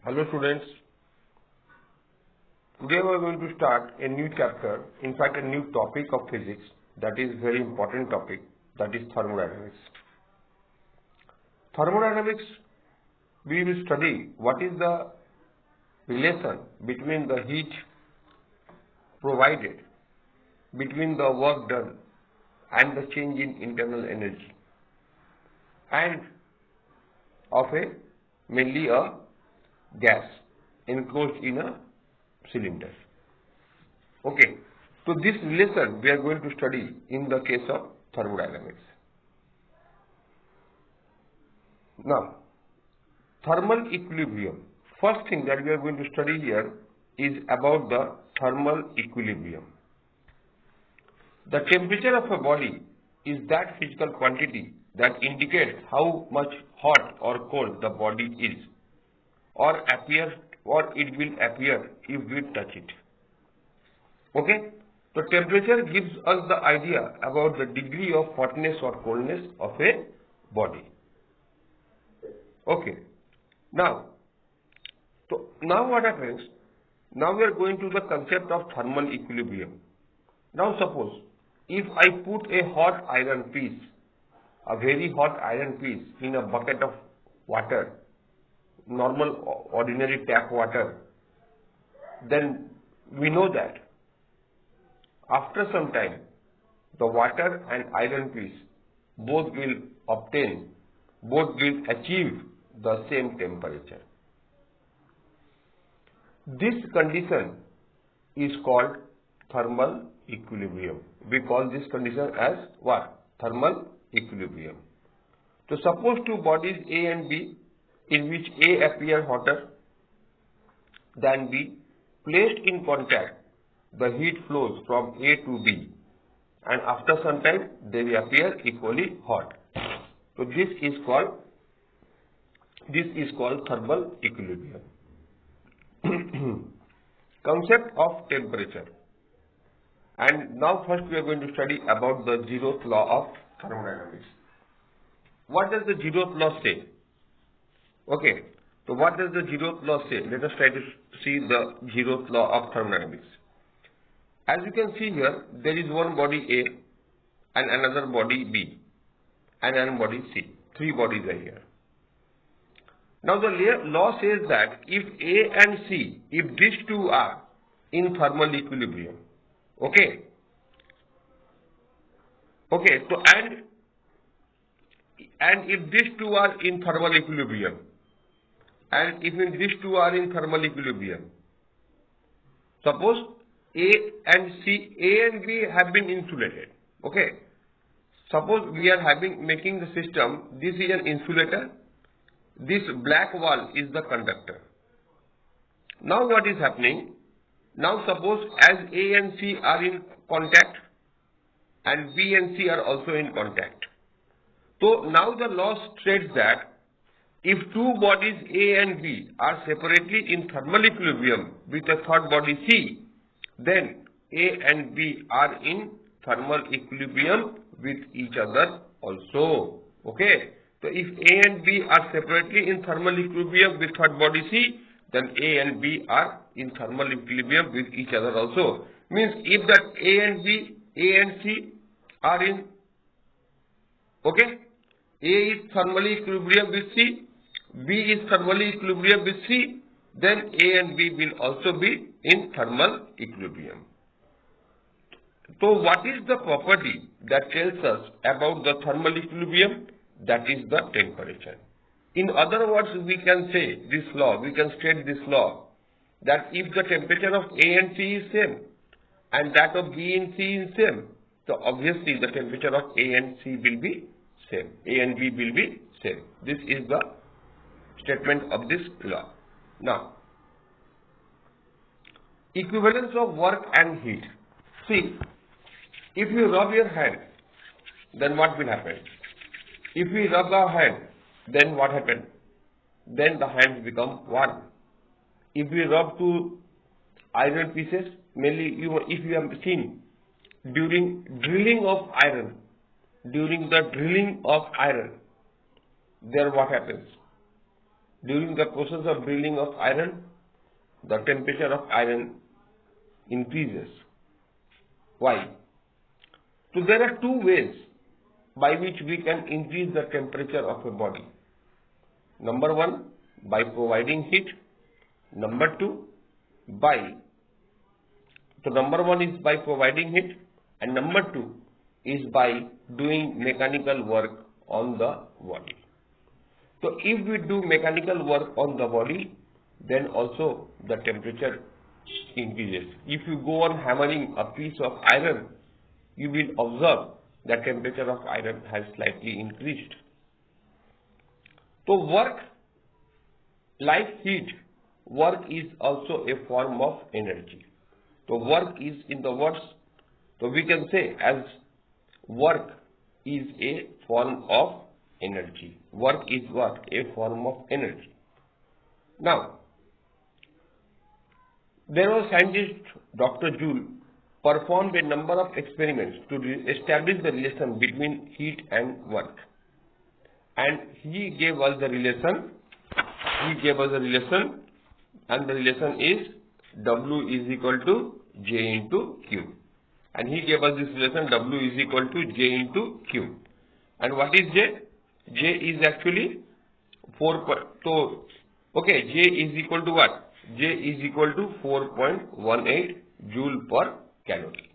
Hello students, today we are going to start a new chapter, in fact a new topic of physics that is very important topic, that is thermodynamics. Thermodynamics, we will study what is the relation between the heat provided, between the work done and the change in internal energy and of mainly a gas enclosed in a cylinder. Okay, so this relation we are going to study in the case of thermodynamics. Now, thermal equilibrium. First thing that we are going to study here is about the thermal equilibrium. The temperature of a body is that physical quantity that indicates how much hot or cold the body is, or it will appear if we touch it. Okay? So temperature gives us the idea about the degree of hotness or coldness of a body. Okay. Now what happens? Now we are going to the concept of thermal equilibrium. Now suppose if I put a hot iron piece, a very hot iron piece in a bucket of water, normal ordinary tap water, then we know that after some time the water and iron piece both will achieve the same temperature. This condition is called thermal equilibrium. We call this condition as what? Thermal equilibrium. So suppose two bodies A and B, in which A appear hotter than B, placed in contact, the heat flows from A to B, and after some time they will appear equally hot. So this is called thermal equilibrium. Concept of temperature. And now first we are going to study about the zeroth law of thermodynamics. What does the zeroth law say? Okay, so what does the zeroth law say? Let us try to see the zeroth law of thermodynamics. As you can see here, there is one body A and another body B and another body C. Three bodies are here. Now the law says that if A and C, if these two are in thermal equilibrium, okay, so and if these two are in thermal equilibrium, and if these two are in thermal equilibrium, suppose A and B have been insulated. Okay, suppose we are making the system. This is an insulator. This black wall is the conductor. Now what is happening? Now suppose as A and C are in contact and B and C are also in contact. So now the law states that if two bodies A and B are separately in thermal equilibrium with a third body C, then A and B are in thermal equilibrium with each other also. Okay. So if A and B are separately in thermal equilibrium with third body C, then A and B are in thermal equilibrium with each other also. Means if that A and C are in, okay, A is thermally equilibrium with C, B is thermally equilibrium with C, then A and B will also be in thermal equilibrium. So what is the property that tells us about the thermal equilibrium? That is the temperature. In other words, we can say this law, we can state this law, that if the temperature of A and C is same and that of B and C is same, so obviously the temperature of A and C will be same, A and B will be same. This is the statement of this law. Now, equivalence of work and heat. See, if you rub your hand, then what will happen? If we rub our hand, then what happens? Then the hands become warm. If we rub two iron pieces, mainly if you have seen during drilling of iron, there what happens? during the process of drilling of iron, the temperature of iron increases. Why? So there are two ways by which we can increase the temperature of a body. Number one, by providing heat. Number two, number one is by providing heat, and number two is by doing mechanical work on the body. So if we do mechanical work on the body, then also the temperature increases. If you go on hammering a piece of iron, you will observe the temperature of iron has slightly increased. So work, like heat, work is also a form of energy. So work is in the words, so we can say as work is a form of energy. Work is what? A form of energy. Now, there was scientist Dr. Joule performed a number of experiments to establish the relation between heat and work. And he gave us the relation, and the relation is W is equal to J into Q. And he gave us this relation W is equal to J into Q. And what is J? J is actually 4. So, okay, J is equal to what? J is equal to 4.18 joule per calorie.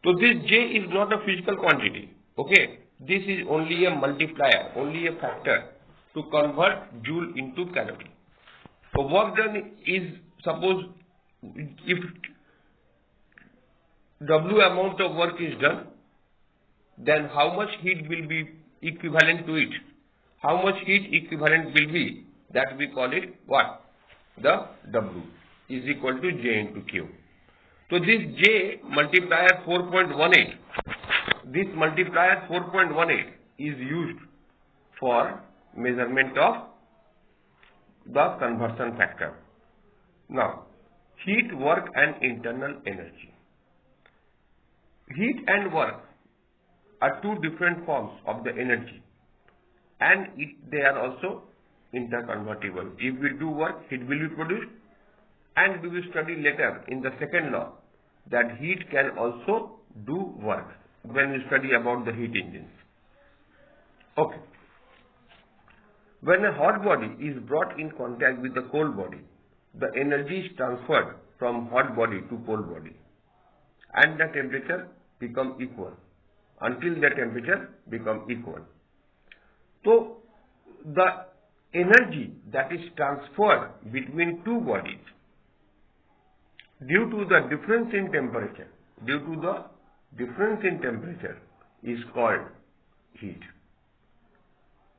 So this J is not a physical quantity. Okay, this is only a multiplier, only a factor to convert joule into calorie. So work done is, suppose if W amount of work is done, then how much heat will be equivalent to it? How much heat equivalent will be? That we call it what? The W is equal to J into Q. So this J multiplier 4.18, this multiplier 4.18 is used for measurement of the conversion factor. Now, heat, work and internal energy. Heat and work are two different forms of the energy, and they are also interconvertible. If we do work, heat will be produced, and we will study later in the second law that heat can also do work when we study about the heat engines. Okay. When a hot body is brought in contact with the cold body, the energy is transferred from hot body to cold body, and the temperature become equal until the temperature become equal. So the energy that is transferred between two bodies due to the difference in temperature, is called heat.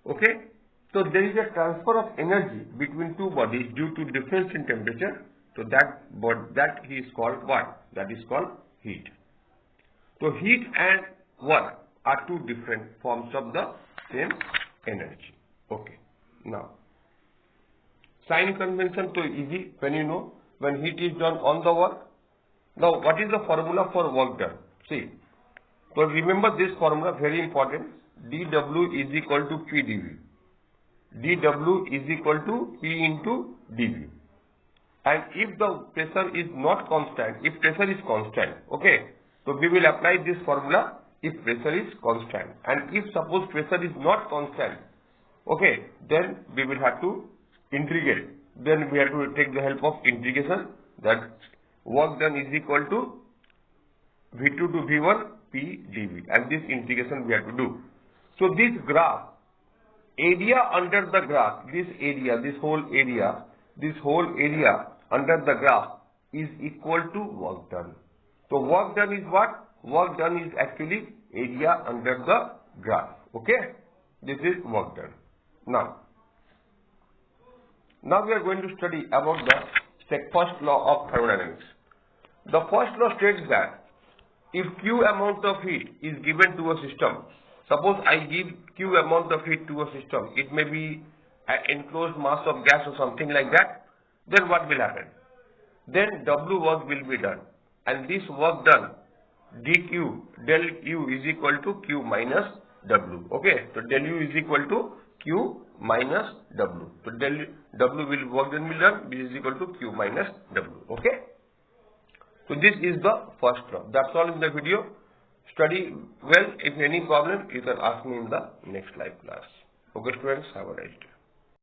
Okay? So there is a transfer of energy between two bodies due to difference in temperature. So that is called what? That is called heat. So heat and work are two different forms of the same energy. Okay. Now, sign convention so easy when you know when heat is done on the work. Now, what is the formula for work done? See, so remember this formula, very important. dW is equal to PdV. dW is equal to P into dV. And if the pressure is not constant, if pressure is constant, okay, so we will apply this formula if pressure is constant. And if suppose pressure is not constant, okay, then we will have to integrate. Then we have to take the help of integration, that work done is equal to V2 to V1 P dV, and this integration we have to do. So this graph, area under the graph, this whole area under the graph is equal to work done. So work done is what? Work done is actually area under the graph. Okay? This is work done. Now we are going to study about the first law of thermodynamics. The first law states that if Q amount of heat is given to a system, suppose I give Q amount of heat to a system, it may be an enclosed mass of gas or something like that, then what will happen? Then W work will be done, and this work done, dQ, del U is equal to Q minus W. Okay, so del U is equal to Q minus W. So W will work done will done, which is equal to Q minus W. Okay. So this is the first law. That's all in the video. Study well. If any problem, you can ask me in the next live class. Okay, students, have a nice day.